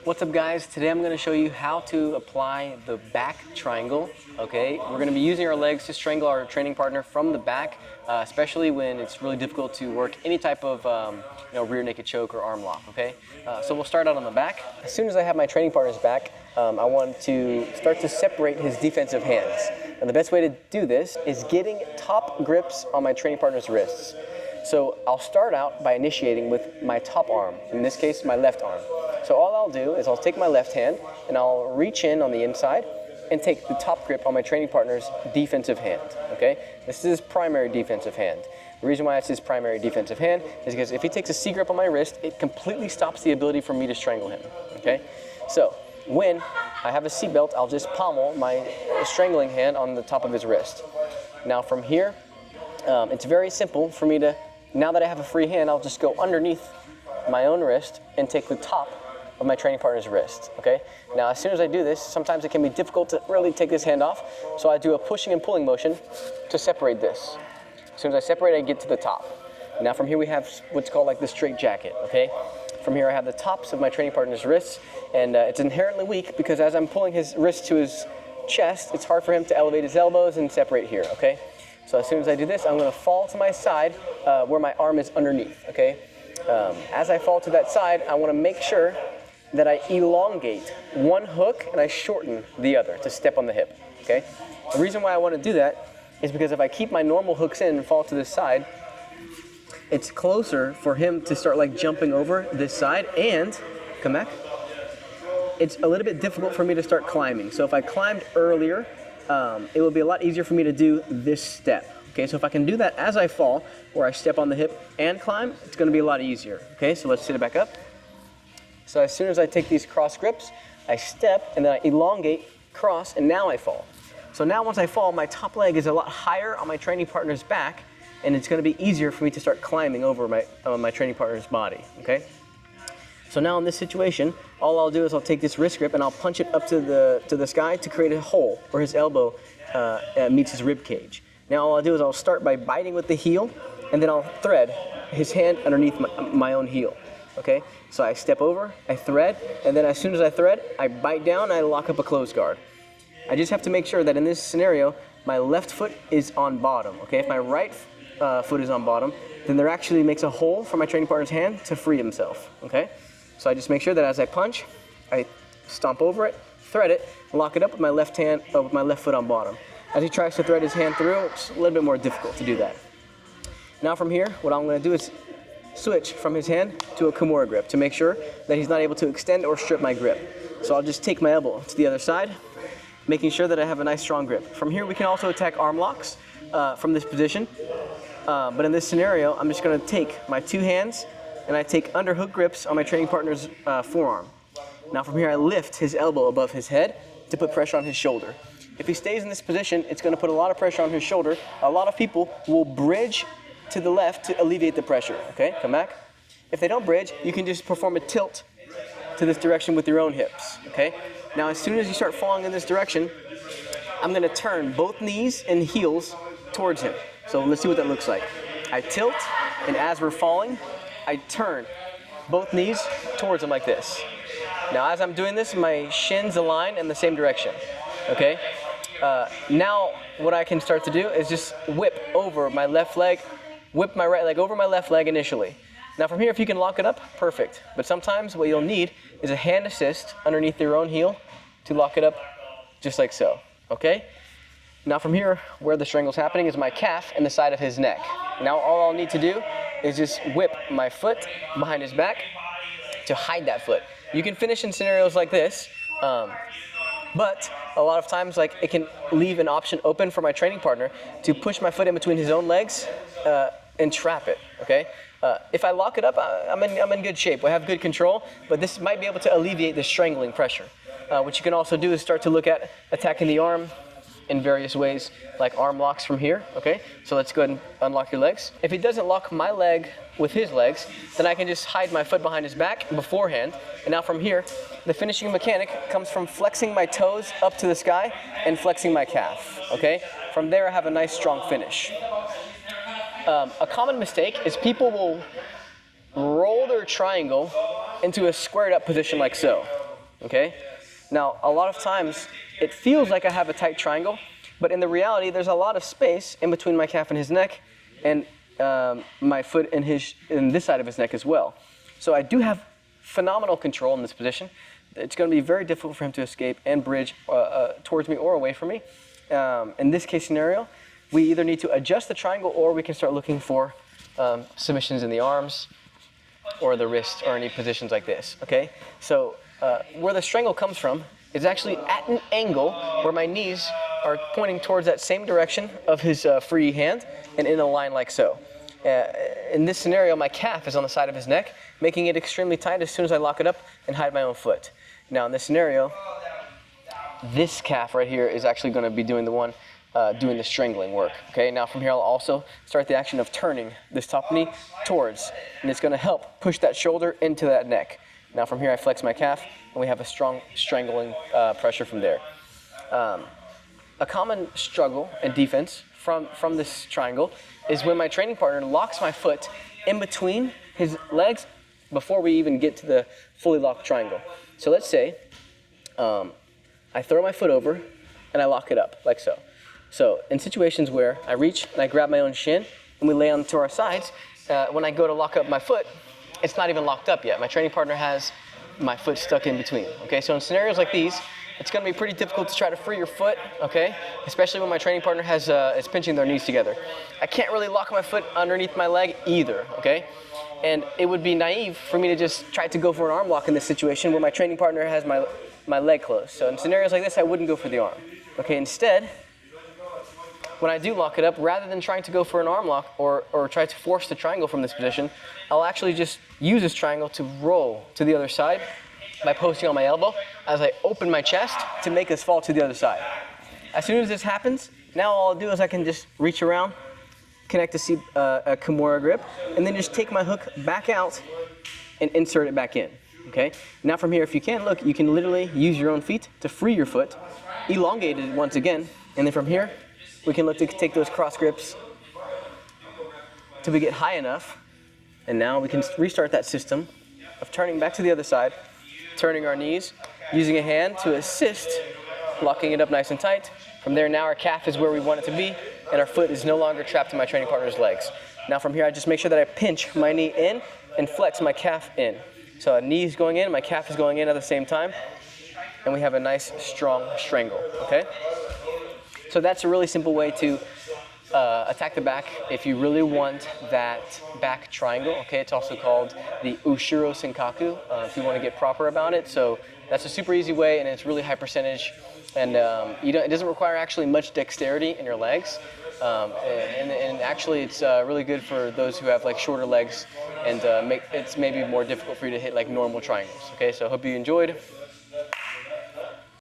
What's up guys? Today I'm going to show you how to apply the back triangle, okay? We're going to be using our legs to strangle our training partner from the back, especially when it's really difficult to work any type of rear naked choke or arm lock, okay? So we'll start out on the back. As soon as I have my training partner's back, I want to start to separate his defensive hands. And the best way to do this is getting top grips on my training partner's wrists. So I'll start out by initiating with my top arm, in this case my left arm. So all I'll do is I'll take my left hand and I'll reach in on the inside and take the top grip on my training partner's defensive hand, okay? This is his primary defensive hand. The reason why it's his primary defensive hand is because if he takes a C grip on my wrist, it completely stops the ability for me to strangle him, okay? So when I have a seatbelt, I'll just pommel my strangling hand on the top of his wrist. Now from here, it's very simple for me to, now that I have a free hand, I'll just go underneath my own wrist and take the top of my training partner's wrist, okay? Now, as soon as I do this, sometimes it can be difficult to really take this hand off, so I do a pushing and pulling motion to separate this. As soon as I separate, I get to the top. Now, from here we have what's called like the straight jacket, okay? From here I have the tops of my training partner's wrists, and it's inherently weak because as I'm pulling his wrist to his chest, it's hard for him to elevate his elbows and separate here, okay? So as soon as I do this, I'm gonna fall to my side where my arm is underneath, okay? As I fall to that side, I wanna make sure that I elongate one hook and I shorten the other to step on the hip, okay? The reason why I wanna do that is because if I keep my normal hooks in and fall to this side, it's closer for him to start like jumping over this side and, come back, it's a little bit difficult for me to start climbing. So if I climbed earlier, it will be a lot easier for me to do this step. Okay, so if I can do that as I fall, where I step on the hip and climb, it's gonna be a lot easier. Okay, so let's sit it back up. So as soon as I take these cross grips, I step and then I elongate, cross, and now I fall. So now once I fall, my top leg is a lot higher on my training partner's back, and it's gonna be easier for me to start climbing over my training partner's body, okay? So now in this situation, all I'll do is I'll take this wrist grip and I'll punch it up to the sky to create a hole where his elbow meets his rib cage. Now all I'll do is I'll start by biting with the heel, and then I'll thread his hand underneath my own heel, okay? So I step over, I thread, and then as soon as I thread, I bite down and I lock up a close guard. I just have to make sure that in this scenario, my left foot is on bottom, okay? If my right foot is on bottom, then there actually makes a hole for my training partner's hand to free himself, okay? So I just make sure that as I punch, I stomp over it, thread it, lock it up with my left hand, with my left foot on bottom. As he tries to thread his hand through, it's a little bit more difficult to do that. Now from here, what I'm gonna do is switch from his hand to a Kimura grip to make sure that he's not able to extend or strip my grip. So I'll just take my elbow to the other side, making sure that I have a nice strong grip. From here, we can also attack arm locks from this position. But in this scenario, I'm just gonna take my two hands and I take underhook grips on my training partner's forearm. Now from here, I lift his elbow above his head to put pressure on his shoulder. If he stays in this position, it's gonna put a lot of pressure on his shoulder. A lot of people will bridge to the left to alleviate the pressure, okay? Come back. If they don't bridge, you can just perform a tilt to this direction with your own hips, okay? Now, as soon as you start falling in this direction, I'm gonna turn both knees and heels towards him. So let's see what that looks like. I tilt, and as we're falling, I turn both knees towards him like this. Now, as I'm doing this, my shins align in the same direction, okay? Now, what I can start to do is just whip over my left leg, whip my right leg over my left leg initially. Now from here, if you can lock it up, perfect. But sometimes what you'll need is a hand assist underneath your own heel to lock it up just like so, okay? Now from here, where the strangle's happening is my calf and the side of his neck. Now all I'll need to do is just whip my foot behind his back to hide that foot. You can finish in scenarios like this, but a lot of times, like, it can leave an option open for my training partner to push my foot in between his own legs and trap it, okay? If I lock it up, I'm in good shape. I have good control, but this might be able to alleviate the strangling pressure. What you can also do is start to look at attacking the arm in various ways, like arm locks from here, okay? So let's go ahead and unlock your legs. If he doesn't lock my leg with his legs, then I can just hide my foot behind his back beforehand. And now from here, the finishing mechanic comes from flexing my toes up to the sky and flexing my calf, okay? From there, I have a nice strong finish. A common mistake is people will roll their triangle into a squared up position like so, okay? Now, a lot of times, it feels like I have a tight triangle, but in the reality, there's a lot of space in between my calf and his neck, and my foot and this side of his neck as well. So I do have phenomenal control in this position. It's going to be very difficult for him to escape and bridge towards me or away from me. In this case scenario, we either need to adjust the triangle or we can start looking for submissions in the arms or the wrist or any positions like this, okay? So where the strangle comes from is actually at an angle where my knees are pointing towards that same direction of his free hand and in a line like so. In this scenario, my calf is on the side of his neck, making it extremely tight as soon as I lock it up and hide my own foot. Now in this scenario, this calf right here is actually going to be doing the one doing the strangling work. Okay, now from here I'll also start the action of turning this top knee towards, and it's going to help push that shoulder into that neck. Now from here I flex my calf, and we have a strong strangling pressure from there. A common struggle and defense from this triangle is when my training partner locks my foot in between his legs before we even get to the fully locked triangle. So let's say I throw my foot over and I lock it up like so. So in situations where I reach and I grab my own shin and we lay onto our sides, when I go to lock up my foot, it's not even locked up yet. My training partner has my foot stuck in between. Okay, so in scenarios like these, it's going to be pretty difficult to try to free your foot, okay? Especially when my training partner is pinching their knees together. I can't really lock my foot underneath my leg either, okay? And it would be naive for me to just try to go for an arm lock in this situation where my training partner has my leg closed. So in scenarios like this, I wouldn't go for the arm. Okay, instead, when I do lock it up, rather than trying to go for an arm lock or try to force the triangle from this position, I'll actually just use this triangle to roll to the other side by posting on my elbow as I open my chest to make us fall to the other side. As soon as this happens, now all I'll do is I can just reach around, connect a Kimura grip, and then just take my hook back out and insert it back in, okay? Now from here, if you can, look, you can literally use your own feet to free your foot, elongate it once again, and then from here, we can look to take those cross grips till we get high enough, and now we can restart that system of turning back to the other side, turning our knees, using a hand to assist, locking it up nice and tight. From there, now our calf is where we want it to be, and our foot is no longer trapped in my training partner's legs. Now from here, I just make sure that I pinch my knee in and flex my calf in. So a knee is going in, my calf is going in at the same time, and we have a nice, strong strangle, okay? So that's a really simple way to attack the back if you really want that back triangle, okay? It's also called the Ushiro Senkaku, if you want to get proper about it. So that's a super easy way, and it's really high percentage, and it doesn't require actually much dexterity in your legs. And actually, it's really good for those who have like shorter legs, and it's maybe more difficult for you to hit like normal triangles, okay? So I hope you enjoyed.